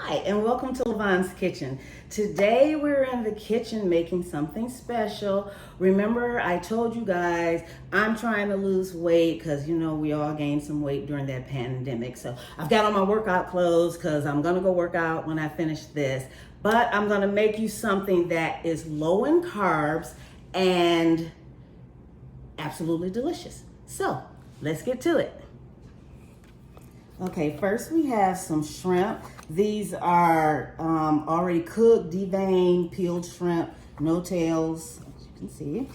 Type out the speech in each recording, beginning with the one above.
Hi, and welcome to Lavonne's Kitchen. Today we're in the kitchen making something special. Remember, I told you guys I'm trying to lose weight because you know we all gained some weight during that pandemic. So I've got on my workout clothes because I'm gonna go work out when I finish this. But I'm gonna make you something that is low in carbs and absolutely delicious. So let's get to it. Okay, first we have some shrimp. These are already cooked, deveined, peeled shrimp, no tails, as you can see.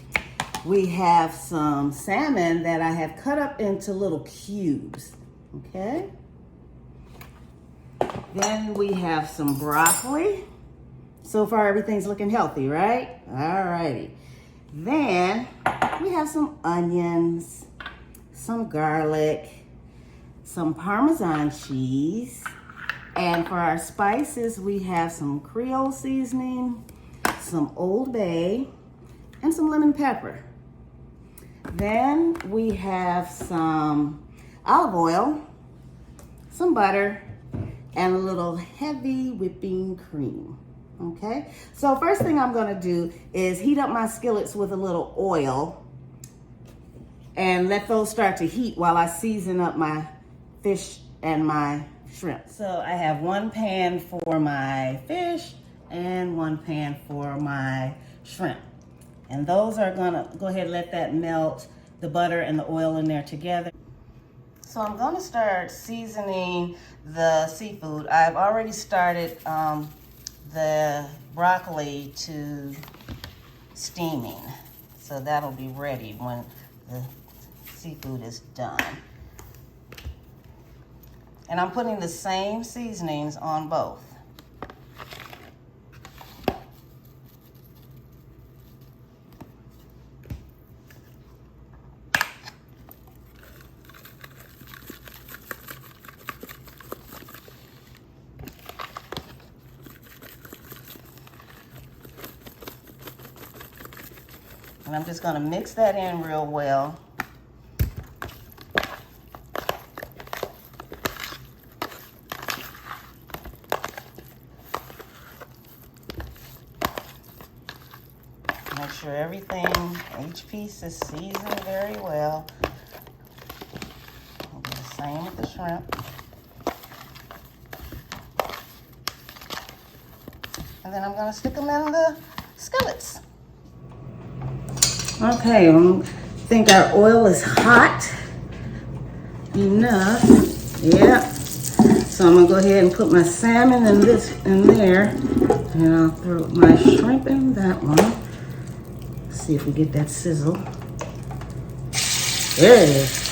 We have some salmon that I have cut up into little cubes, okay? Then we have some broccoli. So far everything's looking healthy, right? All righty. Then we have some onions, some garlic, some Parmesan cheese, and for our spices, we have some Creole seasoning, some Old Bay, and some lemon pepper. Then we have some olive oil, some butter, and a little heavy whipping cream, okay? So first thing I'm gonna do is heat up my skillets with a little oil and let those start to heat while I season up my fish and my shrimp. So I have one pan for my fish and one pan for my shrimp. And those are gonna go ahead and let that melt, the butter and the oil in there together. So I'm gonna start seasoning the seafood. I've already started the broccoli to steaming. So that'll be ready when the seafood is done. And I'm putting the same seasonings on both. And I'm just gonna mix that in real well. Make sure everything, each piece is seasoned very well. I'll do the same with the shrimp. And then I'm gonna stick them in the skillets. Okay, I think our oil is hot enough. Yeah. So I'm gonna go ahead and put my salmon in there. And I'll throw my shrimp in that one. See if we get that sizzle. There it is.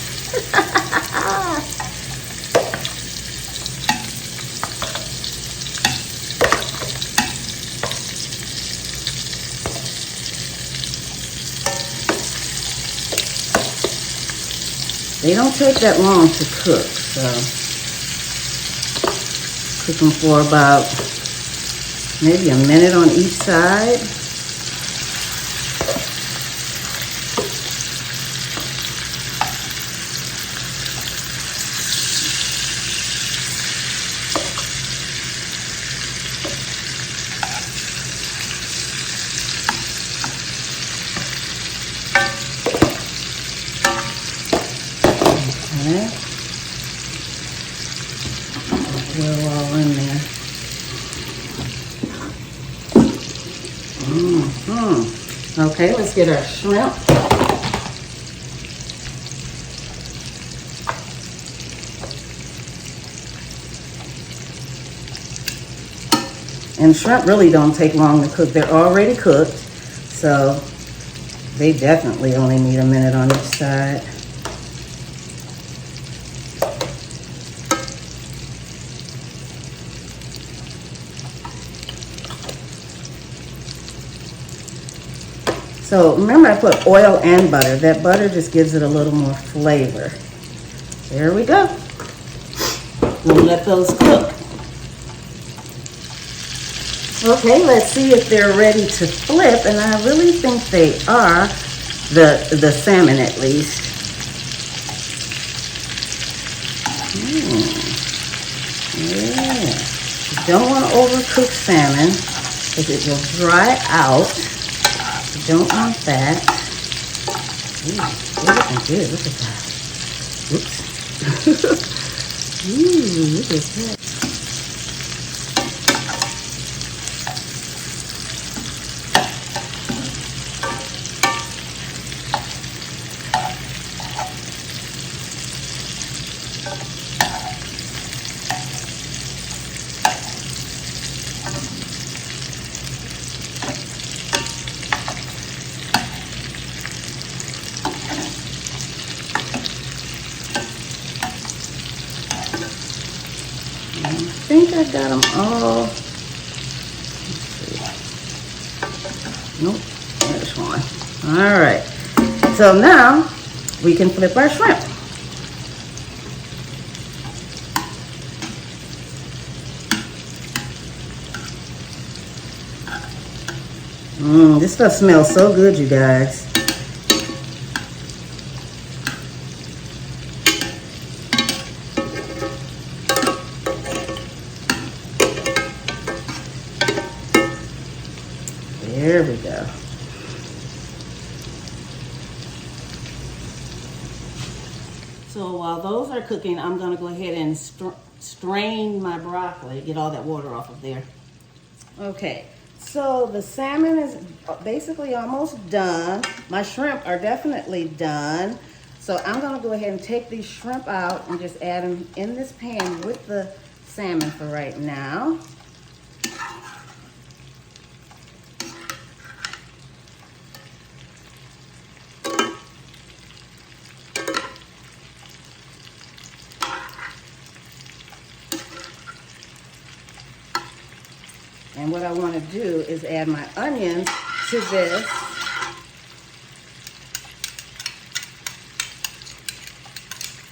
They don't take that long to cook, so cook them for about maybe a minute on each side. Okay. We're all in there. Okay, let's get our shrimp. And shrimp really don't take long to cook. They're already cooked, so they definitely only need a minute on each side. So remember, I put oil and butter. That butter just gives it a little more flavor. There we go. We'll let those cook. Okay, let's see if they're ready to flip, and I really think they are, the salmon at least. Yeah, don't want to overcook salmon because it will dry out. You don't want that. Ooh, they're looking good. Look at that. Oops. Ooh, look at that. I think I got them all. Nope, there's one. All right. So now we can flip our shrimp. This stuff smells so good, you guys. There we go. So while those are cooking, I'm going to go ahead and strain my broccoli, get all that water off of there. Okay, so the salmon is basically almost done. My shrimp are definitely done. So I'm going to go ahead and take these shrimp out and just add them in this pan with the salmon for right now. And what I want to do is add my onions to this.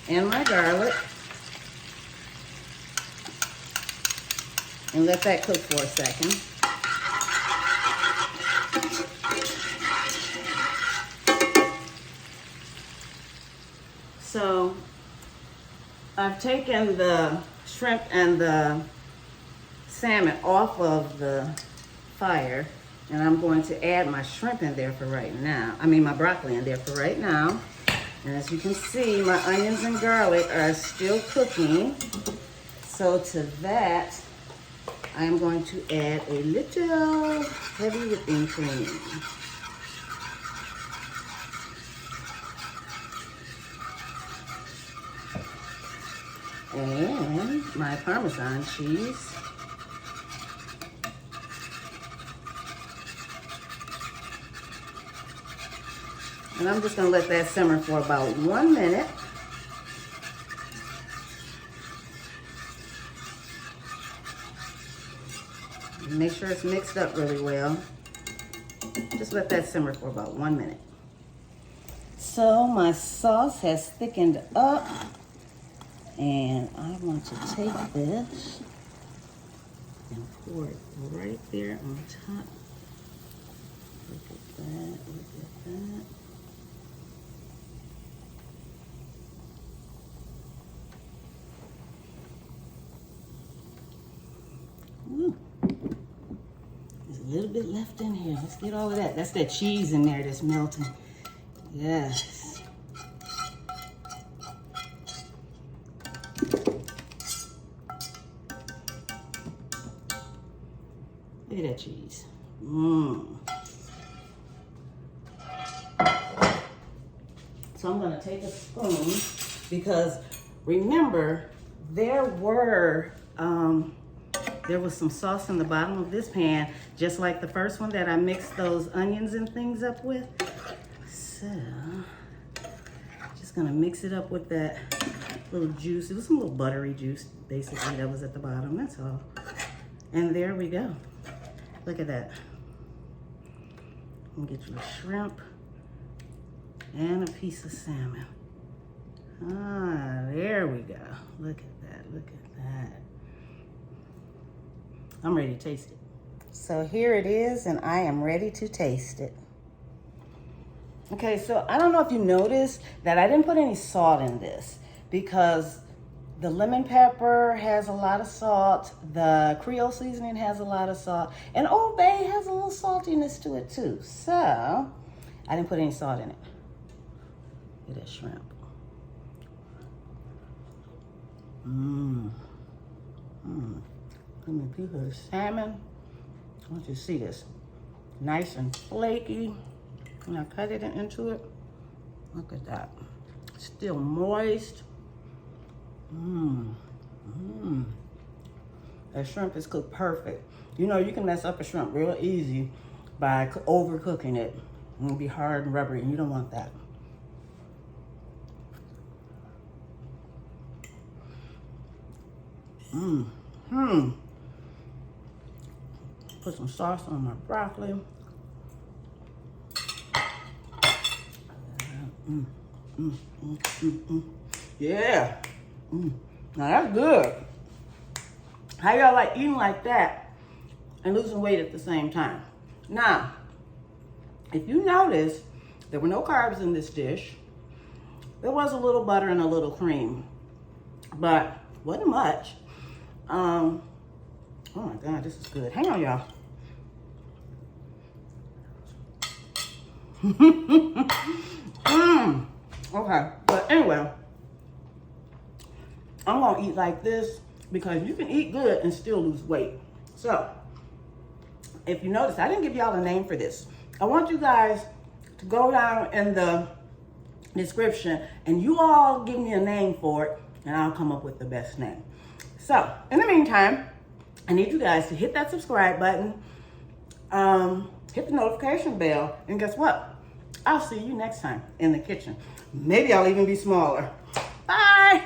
And my garlic. And let that cook for a second. So I've taken the shrimp and the salmon off of the fire, and I'm going to add my shrimp in there for right now. I mean my broccoli in there for right now. And as you can see, my onions and garlic are still cooking. So to that, I'm going to add a little heavy whipping cream. And my Parmesan cheese. And I'm just going to let that simmer for about 1 minute. Make sure it's mixed up really well. Just let that simmer for about 1 minute. So my sauce has thickened up. And I want to take this and pour it right there on top. Look at that, look at that. Ooh. There's a little bit left in here. Let's get all of that. That's that cheese in there that's melting. Yes. Look at that cheese. So I'm gonna take a spoon because remember there was some sauce in the bottom of this pan, just like the first one that I mixed those onions and things up with. So just gonna mix it up with that little juice. It was some little buttery juice basically that was at the bottom, that's all. And there we go. Look at that. I'm gonna get you a shrimp and a piece of salmon. Ah, there we go. Look at that, look at that. I'm ready to taste it. So here it is, and I am ready to taste it. Okay, so I don't know if you noticed that I didn't put any salt in this because The lemon pepper has a lot of salt. The Creole seasoning has a lot of salt. And Old Bay has a little saltiness to it too. So, I didn't put any salt in it. Look at that shrimp. Let me piece of salmon. I want you to see this. Nice and flaky. When I cut it into it, look at that. Still moist. That shrimp is cooked perfect. You know, you can mess up a shrimp real easy by overcooking it. It'll be hard and rubbery, and you don't want that. Put some sauce on my broccoli. Yeah. Now that's good. How y'all like eating like that and losing weight at the same time? Now, if you notice, there were no carbs in this dish. There was a little butter and a little cream, but wasn't much. Oh my God, this is good. Hang on, y'all. Okay, but anyway, I'm gonna eat like this because you can eat good and still lose weight. So, if you notice, I didn't give y'all a name for this. I want you guys to go down in the description and you all give me a name for it and I'll come up with the best name. So, in the meantime, I need you guys to hit that subscribe button, hit the notification bell, and guess what? I'll see you next time in the kitchen. Maybe I'll even be smaller. Bye.